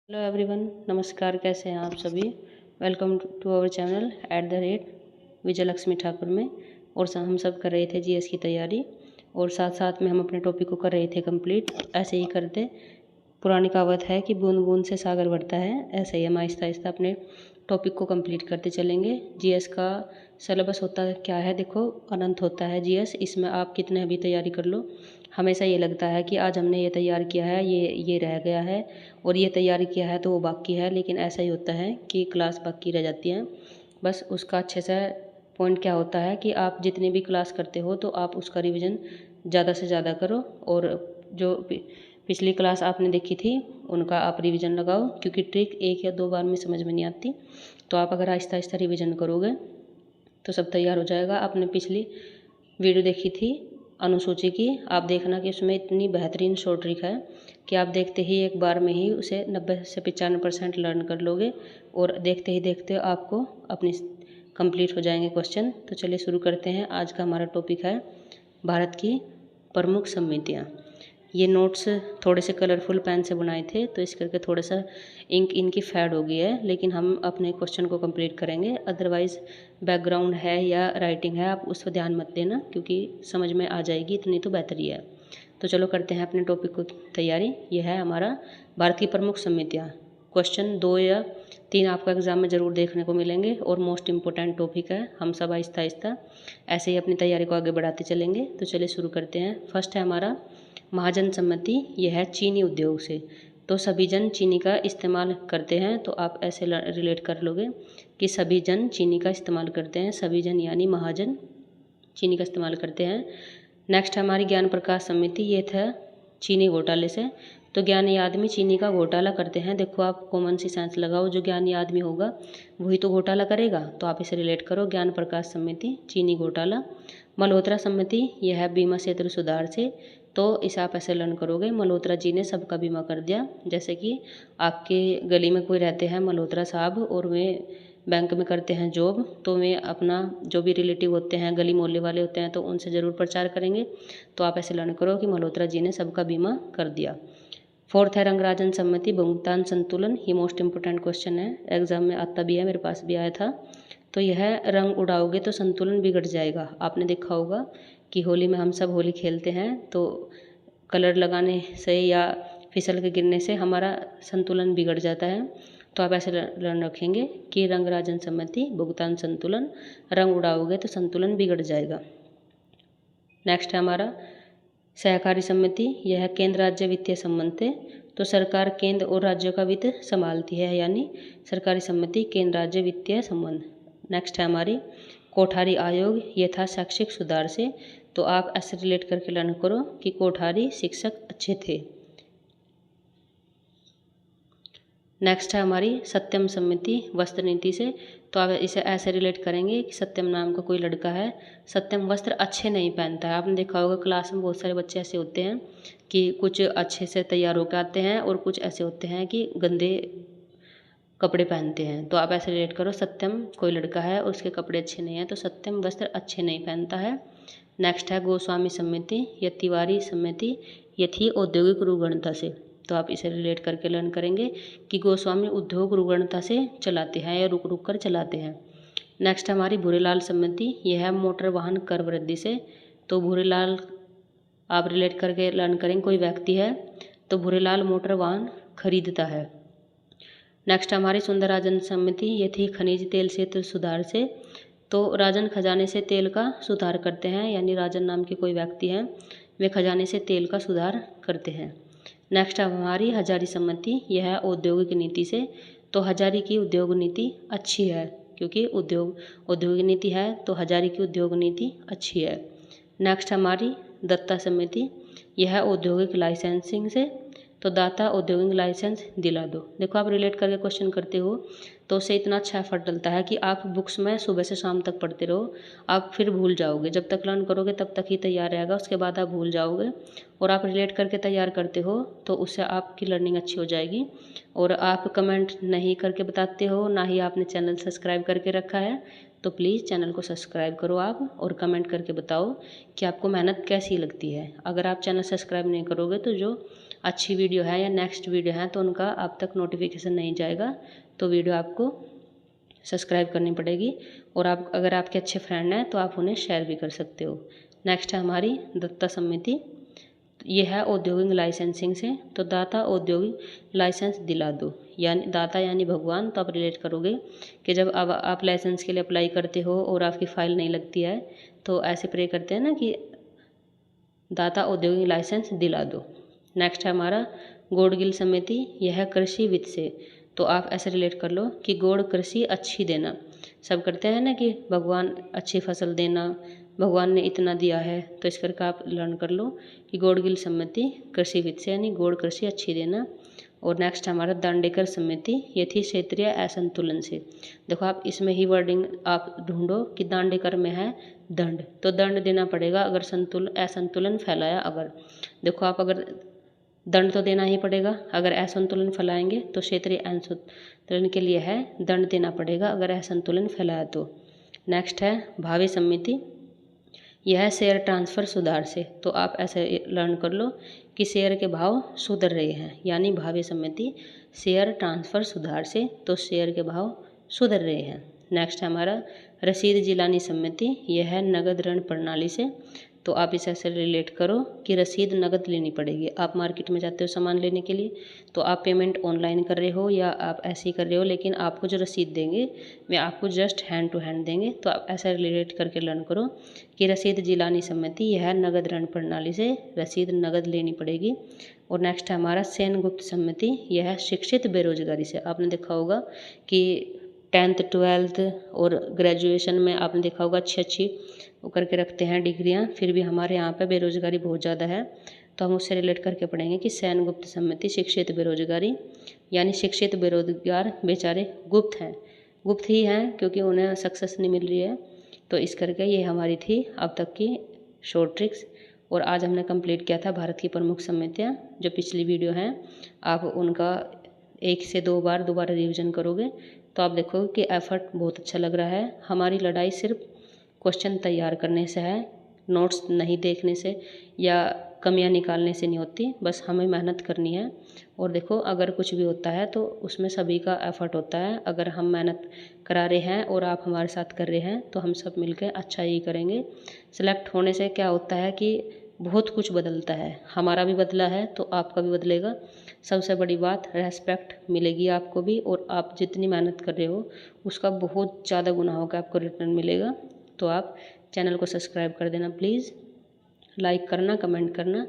Hello everyone, नमस्कार। कैसे हैं आप सभी। Welcome to our channel @Vijayalakshmi Thakur में। और हम सब कर रहे थे जीएस की तैयारी और साथ साथ में हम अपने टॉपिक को कर रहे थे कंप्लीट। ऐसे ही करते, पुरानी कहावत है कि बूंद बूंद से सागर बढ़ता है, ऐसे ही हम आहिस्ता आहिस्ता अपने टॉपिक को कंप्लीट करते चलेंगे। जीएस का सिलेबस होता है क्या है, देखो अनंत होता है जीएस। इसमें आप कितने भी तैयारी कर लो, हमेशा ये लगता है कि आज हमने ये तैयार किया है, ये रह गया है और ये तैयारी किया है तो वो बाकी है। लेकिन ऐसा ही होता है कि क्लास बाकी रह जाती है। बस उसका अच्छे से पॉइंट क्या होता है कि आप जितनी भी क्लास करते हो तो आप उसका रिवीजन ज़्यादा से ज़्यादा करो और जो पिछली क्लास आपने देखी थी उनका आप रिवीजन लगाओ, क्योंकि ट्रिक एक या दो बार में समझ में नहीं आती। तो आप अगर आहिस्ता आहिस्ता रिवीजन करोगे तो सब तैयार हो जाएगा। आपने पिछली वीडियो देखी थी अनुसूची की, आप देखना कि उसमें इतनी बेहतरीन शॉर्ट ट्रिक है कि आप देखते ही एक बार में ही उसे 90 से 95% लर्न कर लोगे और देखते ही देखते आपको अपनी कंप्लीट हो जाएंगे क्वेश्चन। तो चलिए शुरू करते हैं। आज का हमारा टॉपिक है भारत की प्रमुख समितियाँ। ये नोट्स थोड़े से कलरफुल पेन से बनाए थे तो इस करके थोड़ा सा इंक इनकी फेड हो गई है, लेकिन हम अपने क्वेश्चन को कंप्लीट करेंगे। अदरवाइज़ बैकग्राउंड है या राइटिंग है आप उस पर ध्यान मत देना, क्योंकि समझ में आ जाएगी इतनी तो बेहतरी है। तो चलो करते हैं अपने टॉपिक को तैयारी। यह है हमारा भारत की प्रमुख समितियाँ। क्वेश्चन 2 या 3 आपको एग्ज़ाम में ज़रूर देखने को मिलेंगे और मोस्ट इम्पोर्टेंट टॉपिक है। हम सब आहिस्ता आहिस्ता ऐसे ही अपनी तैयारी को आगे बढ़ाते चलेंगे। तो चलिए शुरू करते हैं। फर्स्ट है हमारा महाजन सम्मति। यह है चीनी उद्योग से, तो सभी जन चीनी का इस्तेमाल करते हैं। तो आप ऐसे रिलेट कर लोगे कि सभी जन चीनी का इस्तेमाल करते हैं। सभी जन यानी महाजन चीनी का इस्तेमाल करते हैं। नेक्स्ट हमारी ज्ञान प्रकाश समिति। ये था चीनी घोटाले से, तो ज्ञानी आदमी चीनी का घोटाला करते हैं। देखो आप कॉमन सी सेंस लगाओ, जो ज्ञानी आदमी होगा वही तो घोटाला करेगा। तो आप इसे रिलेट करो, ज्ञान प्रकाश समिति चीनी घोटाला। मल्होत्रा समिति यह है बीमा क्षेत्र सुधार से, तो इसे आप ऐसे लर्न करोगे मल्होत्रा जी ने सबका बीमा कर दिया। जैसे कि आपके गली में कोई रहते हैं मल्होत्रा साहब और वे बैंक में करते हैं जॉब, तो वे अपना जो भी रिलेटिव होते हैं गली मोहल्ले वाले होते हैं तो उनसे ज़रूर प्रचार करेंगे। तो आप ऐसे लर्न करो कि मल्होत्रा जी ने सबका बीमा कर दिया। फोर्थ है रंगराजन सम्मति भुगतान संतुलन। ये मोस्ट इंपोर्टेंट क्वेश्चन है, एग्जाम में आता भी है, मेरे पास भी आया था। तो यह रंग उड़ाओगे तो संतुलन बिगड़ जाएगा। आपने देखा होगा कि होली में हम सब होली खेलते हैं तो कलर लगाने से या फिसल के गिरने से हमारा संतुलन बिगड़ जाता है। तो आप ऐसे लर्न रखेंगे कि रंगराजन सम्मति भुगतान संतुलन, रंग उड़ाओगे तो संतुलन बिगड़ जाएगा। नेक्स्ट है हमारा सहकारी समिति। यह केंद्र राज्य वित्तीय संबंध है, तो सरकार केंद्र और राज्यों का वित्त संभालती है, यानी सरकारी समिति केंद्र राज्य वित्तीय संबंध। नेक्स्ट है हमारी कोठारी आयोग। यह था शैक्षिक सुधार से, तो आप ऐसे रिलेट करके लर्न करो कि कोठारी शिक्षक अच्छे थे। नेक्स्ट है हमारी सत्यम समिति वस्त्र नीति से, तो आप इसे ऐसे रिलेट करेंगे कि सत्यम नाम का कोई लड़का है, सत्यम वस्त्र अच्छे नहीं पहनता है। आपने देखा होगा क्लास में बहुत सारे बच्चे ऐसे होते हैं कि कुछ अच्छे से तैयार होकर आते हैं और कुछ ऐसे होते हैं कि गंदे कपड़े पहनते हैं। तो आप ऐसे रिलेट करो सत्यम कोई लड़का है और उसके कपड़े अच्छे नहीं हैं, तो सत्यम वस्त्र अच्छे नहीं पहनता है। नेक्स्ट है गोस्वामी समिति या तिवारी समिति। ये थी औद्योगिक रुग्णता से, तो आप इसे रिलेट करके लर्न करेंगे कि गोस्वामी उद्योग रुग्णता से चलाते हैं या रुक रुक कर चलाते हैं। नेक्स्ट हमारी भूरेलाल समिति। यह है मोटर वाहन कर वृद्धि से, तो भूरेलाल आप रिलेट करके लर्न करेंगे कोई व्यक्ति है तो भूरेलाल मोटर वाहन खरीदता है। नेक्स्ट हमारी सुंदरराजन समिति। ये थी खनिज तेल क्षेत्र सुधार से, तो राजन खजाने से तेल का सुधार करते हैं, यानी राजन नाम के कोई व्यक्ति हैं, वे खजाने से तेल का सुधार करते हैं। नेक्स्ट हमारी हजारी समिति। यह है औद्योगिक नीति से, तो हजारी की उद्योग नीति अच्छी है, क्योंकि औद्योगिक नीति है तो हजारी की उद्योग नीति अच्छी है। नेक्स्ट हमारी दत्ता समिति। यह है औद्योगिक लाइसेंसिंग से, तो दाता औद्योगिक लाइसेंस दिला दो। देखो आप रिलेट करके क्वेश्चन करते हो तो उससे इतना अच्छा एफर्ट डलता है कि आप बुक्स में सुबह से शाम तक पढ़ते रहो, आप फिर भूल जाओगे। जब तक लर्न करोगे तब तक ही तैयार रहेगा, उसके बाद आप भूल जाओगे। और आप रिलेट करके तैयार करते हो तो उससे आपकी लर्निंग अच्छी हो जाएगी। और आप कमेंट नहीं करके बताते हो, ना ही आपने चैनल सब्सक्राइब करके रखा है, तो प्लीज़ चैनल को सब्सक्राइब करो आप और कमेंट करके बताओ कि आपको मेहनत कैसी लगती है। अगर आप चैनल सब्सक्राइब नहीं करोगे तो जो अच्छी वीडियो है या नेक्स्ट वीडियो है तो उनका आप तक नोटिफिकेशन नहीं जाएगा, तो वीडियो आपको सब्सक्राइब करनी पड़ेगी। और आप अगर आपके अच्छे फ्रेंड हैं तो आप उन्हें शेयर भी कर सकते हो। नेक्स्ट है हमारी दत्ता समिति, ये है औद्योगिक लाइसेंसिंग से। तो दाता औद्योगिक लाइसेंस दिला दो, यानी दाता यानी भगवान, तो आप रिलेट करोगे कि जब अब आप लाइसेंस के लिए अप्लाई करते हो और आपकी फ़ाइल नहीं लगती है तो ऐसे प्रे करते हैं ना कि दाता औद्योगिक लाइसेंस दिला दो। नेक्स्ट है हमारा गौड़गिल समिति, यह है कृषि वित्त से। तो आप ऐसे रिलेट कर लो कि गौड़ कृषि अच्छी देना, सब करते हैं ना कि भगवान अच्छी फसल देना, भगवान ने इतना दिया है, तो इस करके आप लर्न कर लो कि गौड़गिल समिति कृषि वित्त से यानी गौड़ कृषि अच्छी देना। और नेक्स्ट हमारा दांडेकर समिति, ये थी क्षेत्रीय असंतुलन से। देखो आप इसमें ही वर्डिंग आप ढूंढो कि दांडेकर में है दंड, तो दंड देना पड़ेगा अगर असंतुलन फैलाया। अगर देखो आप अगर दंड तो देना ही पड़ेगा, अगर असंतुलन फैलाएंगे तो क्षेत्रीय असंतुलन के लिए है दंड देना पड़ेगा अगर असंतुलन फैलाया तो। नेक्स्ट है भावी समिति, यह है शेयर ट्रांसफ़र सुधार से। तो आप ऐसे लर्न कर लो कि शेयर के भाव सुधर रहे हैं, यानी भावी समिति शेयर ट्रांसफ़र सुधार से, तो शेयर के भाव सुधर रहे हैं। नेक्स्ट है हमारा रसीद जिलानी समिति, यह है नगद ऋण प्रणाली से। तो आप इसे ऐसे रिलेट करो कि रसीद नगद लेनी पड़ेगी। आप मार्केट में जाते हो सामान लेने के लिए तो आप पेमेंट ऑनलाइन कर रहे हो या आप ऐसे ही कर रहे हो, लेकिन आपको जो रसीद देंगे वे आपको जस्ट हैंड टू हैंड देंगे। तो आप ऐसा रिलेट करके लर्न करो कि रसीद जिलानी समिति यह है नगद ऋण प्रणाली से रसीद नगद लेनी पड़ेगी। और नेक्स्ट है हमारा सेनगुप्त समिति, यह है शिक्षित बेरोजगारी से। आपने देखा होगा कि 10th 12th और ग्रेजुएशन में आपने देखा होगा अच्छी अच्छी वो करके रखते हैं डिग्रियां, फिर भी हमारे यहाँ पे बेरोजगारी बहुत ज़्यादा है। तो हम उससे रिलेट करके पढ़ेंगे कि सेनगुप्त समिति शिक्षित बेरोजगारी, यानी शिक्षित बेरोजगार बेचारे गुप्त हैं, गुप्त ही हैं क्योंकि उन्हें सक्सेस नहीं मिल रही है। तो इस करके ये हमारी थी अब तक की शॉर्ट ट्रिक्स। और आज हमने कंप्लीट किया था भारत की प्रमुख समितियाँ। जो पिछली वीडियो हैं आप उनका 1 से 2 बार दोबारा रिवीजन करोगे तो आप देखोगे कि एफर्ट बहुत अच्छा लग रहा है। हमारी लड़ाई सिर्फ क्वेश्चन तैयार करने से है, नोट्स नहीं देखने से या कमियां निकालने से नहीं होती, बस हमें मेहनत करनी है। और देखो अगर कुछ भी होता है तो उसमें सभी का एफर्ट होता है। अगर हम मेहनत करा रहे हैं और आप हमारे साथ कर रहे हैं तो हम सब मिलकर अच्छा ही करेंगे। सिलेक्ट होने से क्या होता है कि बहुत कुछ बदलता है, हमारा भी बदला है तो आपका भी बदलेगा। सबसे बड़ी बात रेस्पेक्ट मिलेगी आपको भी, और आप जितनी मेहनत कर रहे हो उसका बहुत ज़्यादा गुना होकर आपको रिटर्न मिलेगा। तो आप चैनल को सब्सक्राइब कर देना प्लीज़, लाइक करना, कमेंट करना।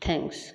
थैंक्स।